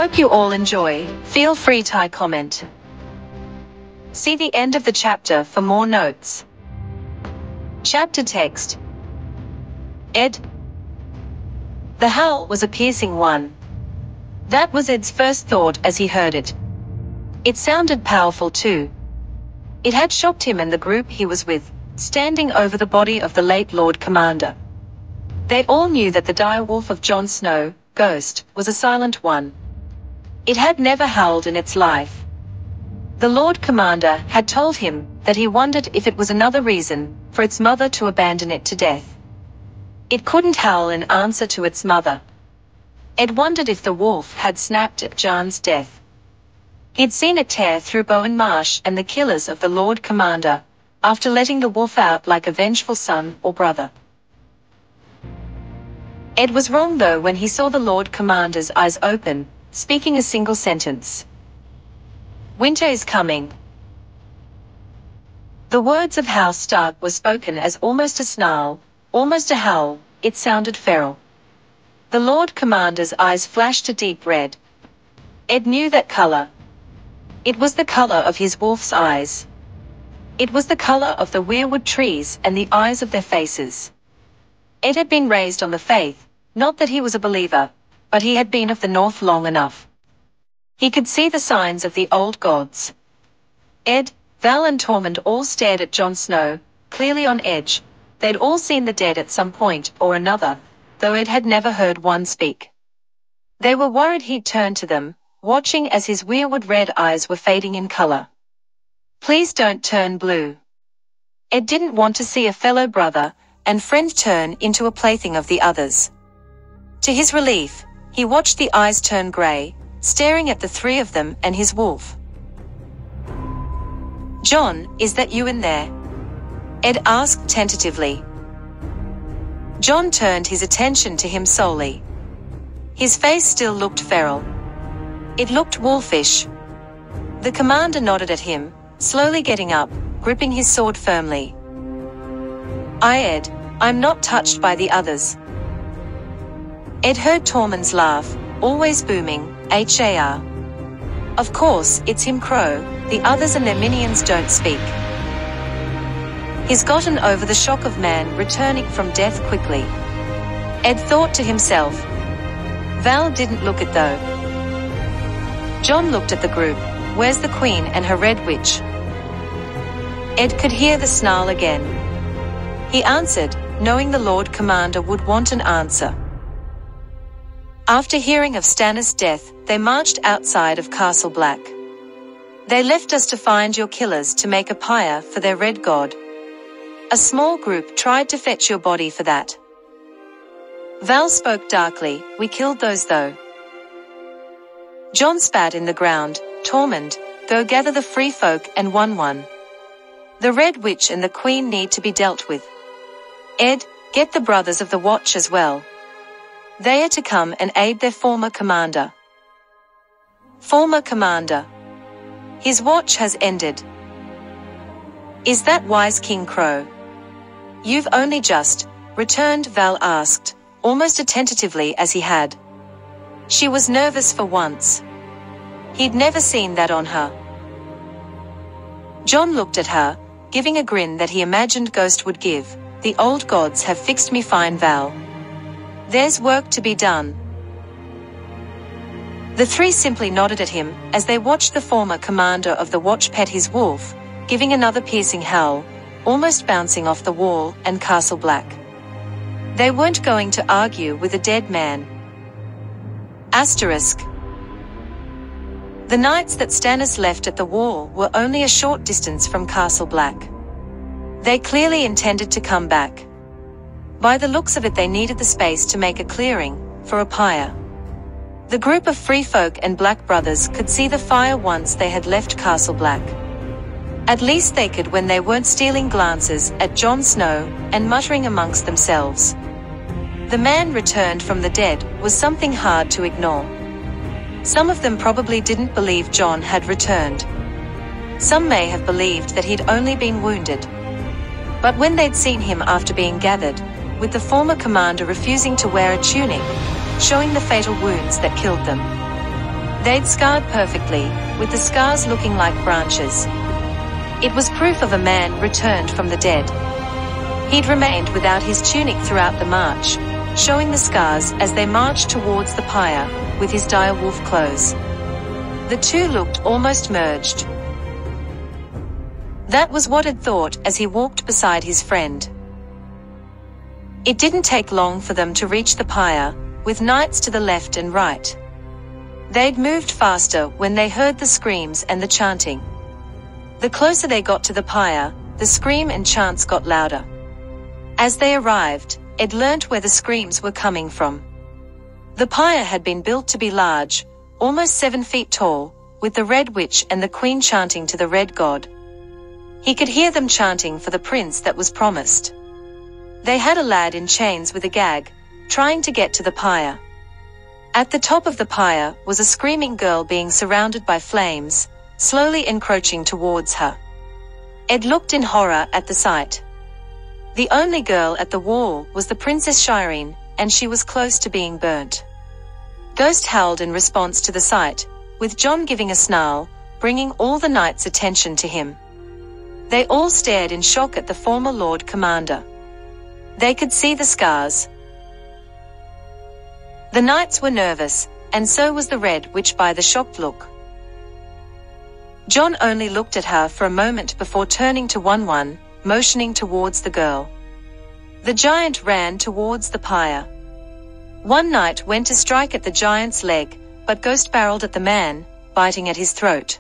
Hope you all enjoy. Feel free to comment. See the end of the chapter for more notes. Chapter text. Ed. The howl was a piercing one. That was Ed's first thought as he heard it. It sounded powerful too. It had shocked him and the group he was with, standing over the body of the late Lord Commander. They all knew that the dire wolf of Jon Snow, Ghost, was a silent one. It had never howled in its life. The Lord Commander had told him that he wondered if it was another reason for its mother to abandon it to death. It couldn't howl in answer to its mother. Ed wondered if the wolf had snapped at Jon's death. He'd seen it tear through Bowen Marsh and the killers of the Lord Commander, after letting the wolf out like a vengeful son or brother. Ed was wrong though when he saw the Lord Commander's eyes open, speaking a single sentence. Winter is coming. The words of House Stark were spoken as almost a snarl, almost a howl. It sounded feral. The Lord Commander's eyes flashed a deep red. Ed knew that color. It was the color of his wolf's eyes. It was the color of the weirwood trees and the eyes of their faces. Ed had been raised on the faith, not that he was a believer, but he had been of the North long enough. He could see the signs of the old gods. Ed, Val and Tormund all stared at Jon Snow, clearly on edge. They'd all seen the dead at some point or another, though Ed had never heard one speak. They were worried he'd turn to them, watching as his weirwood red eyes were fading in color. Please don't turn blue. Ed didn't want to see a fellow brother and friend turn into a plaything of the others. To his relief, he watched the eyes turn grey, staring at the three of them and his wolf. Jon, is that you in there? Ed asked tentatively. Jon turned his attention to him solely. His face still looked feral. It looked wolfish. The commander nodded at him, slowly getting up, gripping his sword firmly. Ed, I'm not touched by the others. Ed heard Tormund's laugh, always booming, Har. Of course, it's him Crow, the others and their minions don't speak. He's gotten over the shock of man returning from death quickly. Ed thought to himself. Val didn't look it though. Jon looked at the group. Where's the Queen and her Red Witch? Ed could hear the snarl again. He answered, knowing the Lord Commander would want an answer. After hearing of Stannis' death, they marched outside of Castle Black. They left us to find your killers to make a pyre for their red god. A small group tried to fetch your body for that. Val spoke darkly, we killed those though. Jon spat in the ground, Tormund, go gather the free folk and one. The Red Witch and the Queen need to be dealt with. Ed, get the brothers of the Watch as well. They are to come and aid their former commander. Former commander. His watch has ended. Is that wise, King Crow? You've only just returned, Val asked, almost tentatively as he had. She was nervous for once. He'd never seen that on her. Jon looked at her, giving a grin that he imagined Ghost would give. The old gods have fixed me fine, Val. There's work to be done. The three simply nodded at him as they watched the former commander of the Watch pet his wolf, giving another piercing howl, almost bouncing off the wall and Castle Black. They weren't going to argue with a dead man. Asterisk. The knights that Stannis left at the wall were only a short distance from Castle Black. They clearly intended to come back. By the looks of it, they needed the space to make a clearing for a pyre. The group of free folk and black brothers could see the fire once they had left Castle Black. At least they could when they weren't stealing glances at Jon Snow and muttering amongst themselves. The man returned from the dead was something hard to ignore. Some of them probably didn't believe Jon had returned. Some may have believed that he'd only been wounded. But when they'd seen him after being gathered, with the former commander refusing to wear a tunic, showing the fatal wounds that killed them, they'd scarred perfectly, with the scars looking like branches. It was proof of a man returned from the dead. He'd remained without his tunic throughout the march, showing the scars as they marched towards the pyre, with his dire wolf clothes. The two looked almost merged. That was what Ed thought as he walked beside his friend. It didn't take long for them to reach the pyre, with knights to the left and right. They'd moved faster when they heard the screams and the chanting. The closer they got to the pyre, the scream and chants got louder. As they arrived, Ed learnt where the screams were coming from. The pyre had been built to be large, almost 7 feet tall, with the Red Witch and the Queen chanting to the Red God. He could hear them chanting for the prince that was promised. They had a lad in chains with a gag, trying to get to the pyre. At the top of the pyre was a screaming girl being surrounded by flames, slowly encroaching towards her. Ed looked in horror at the sight. The only girl at the wall was the Princess Shireen, and she was close to being burnt. Ghost howled in response to the sight, with Jon giving a snarl, bringing all the knights' attention to him. They all stared in shock at the former Lord Commander. They could see the scars. The knights were nervous, and so was the Red Witch by the shocked look. Jon only looked at her for a moment before turning to One, motioning towards the girl. The giant ran towards the pyre. One knight went to strike at the giant's leg, but Ghost barreled at the man, biting at his throat.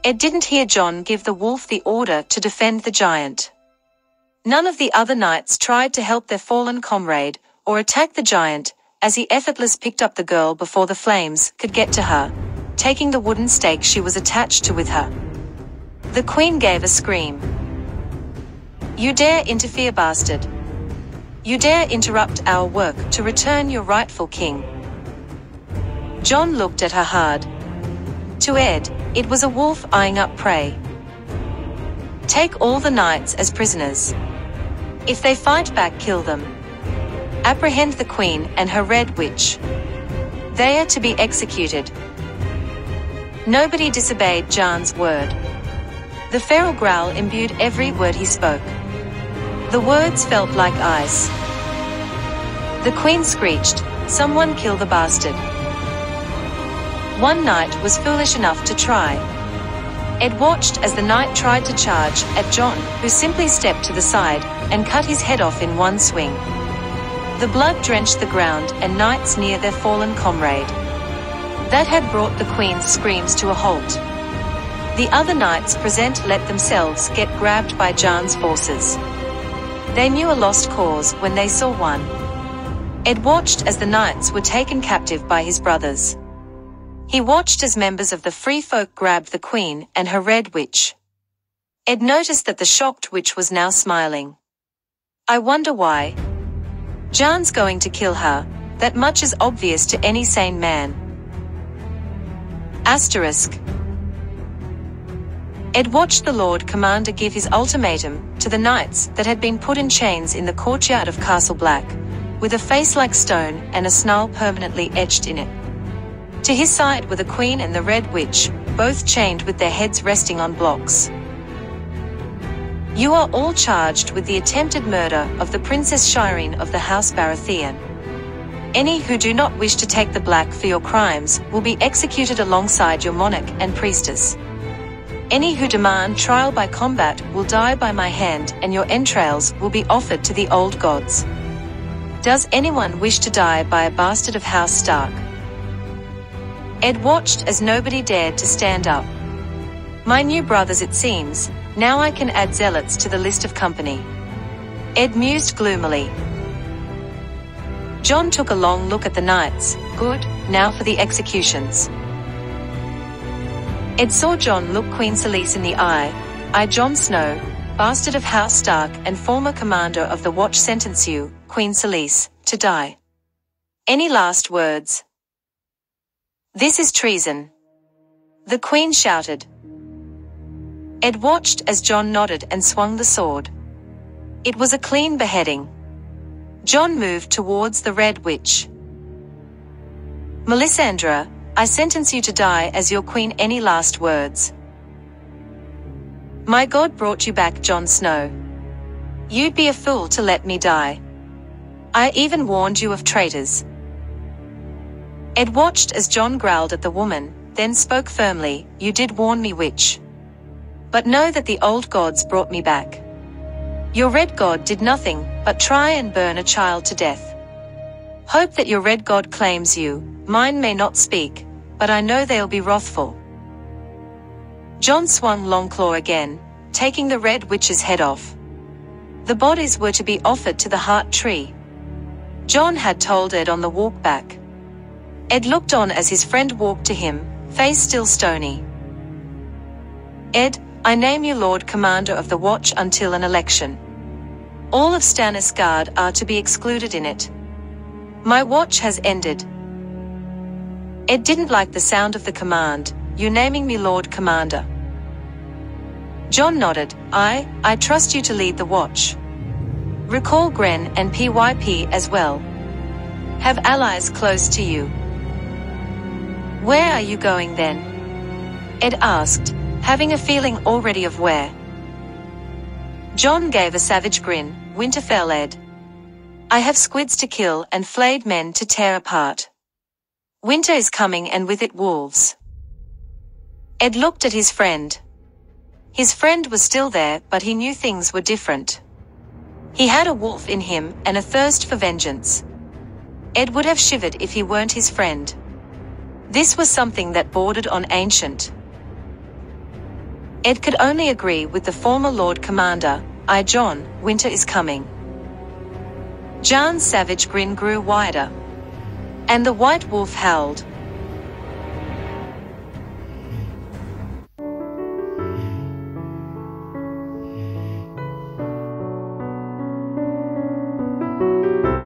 Ed didn't hear Jon give the wolf the order to defend the giant. None of the other knights tried to help their fallen comrade, or attack the giant, as he effortlessly picked up the girl before the flames could get to her, taking the wooden stake she was attached to with her. The Queen gave a scream. "You dare interfere, bastard! You dare interrupt our work to return your rightful king!" Jon looked at her hard. To Ed, it was a wolf eyeing up prey. "Take all the knights as prisoners. If they fight back, kill them. Apprehend the Queen and her Red Witch. They are to be executed." Nobody disobeyed Jon's word. The feral growl imbued every word he spoke. The words felt like ice. The Queen screeched, "Someone kill the bastard." One knight was foolish enough to try. Ed watched as the knight tried to charge at Jon, who simply stepped to the side and cut his head off in one swing. The blood drenched the ground and knights near their fallen comrade. That had brought the Queen's screams to a halt. The other knights present let themselves get grabbed by Jon's forces. They knew a lost cause when they saw one. Ed watched as the knights were taken captive by his brothers. He watched as members of the free folk grabbed the Queen and her Red Witch. Ed noticed that the shocked witch was now smiling. "I wonder why. Jon's going to kill her, that much is obvious to any sane man." Asterisk. Ed watched the Lord Commander give his ultimatum to the knights that had been put in chains in the courtyard of Castle Black, with a face like stone and a snarl permanently etched in it. To his side were the Queen and the Red Witch, both chained with their heads resting on blocks. "You are all charged with the attempted murder of the Princess Shireen of the House Baratheon. Any who do not wish to take the black for your crimes will be executed alongside your monarch and priestess. Any who demand trial by combat will die by my hand, and your entrails will be offered to the old gods. Does anyone wish to die by a bastard of House Stark?" Ed watched as nobody dared to stand up. "My new brothers, it seems. Now I can add zealots to the list of company." Ed mused gloomily. Jon took a long look at the knights. Good, now for the executions. Ed saw Jon look Queen Selyse in the eye. I, Jon Snow, bastard of House Stark and former commander of the Watch, sentence you, Queen Selyse, to die. Any last words? This is treason. The Queen shouted. Ed watched as Jon nodded and swung the sword. It was a clean beheading. Jon moved towards the Red Witch. Melisandre, I sentence you to die as your queen. Any last words? My God brought you back, Jon Snow. You'd be a fool to let me die. I even warned you of traitors. Ed watched as Jon growled at the woman, then spoke firmly, you did warn me, witch. But know that the old gods brought me back. Your red god did nothing but try and burn a child to death. Hope that your red god claims you. Mine may not speak, but I know they'll be wrathful. Jon swung Longclaw again, taking the red witch's head off. The bodies were to be offered to the heart tree. Jon had told Ed on the walk back. Ed looked on as his friend walked to him, face still stony. Ed, I name you Lord Commander of the Watch until an election. All of Stannis Guard are to be excluded in it. My watch has ended. Ed didn't like the sound of the command, you naming me Lord Commander. Jon nodded, I trust you to lead the watch. Recall Gren and PYP as well. Have allies close to you. Where are you going then? Ed asked, having a feeling already of where. Jon gave a savage grin, Winterfell, Ed. I have squids to kill and flayed men to tear apart. Winter is coming and with it wolves. Ed looked at his friend. His friend was still there, but he knew things were different. He had a wolf in him and a thirst for vengeance. Ed would have shivered if he weren't his friend. This was something that bordered on ancient. Ed could only agree with the former Lord Commander, Jon, winter is coming. Jon's savage grin grew wider. And the white wolf howled,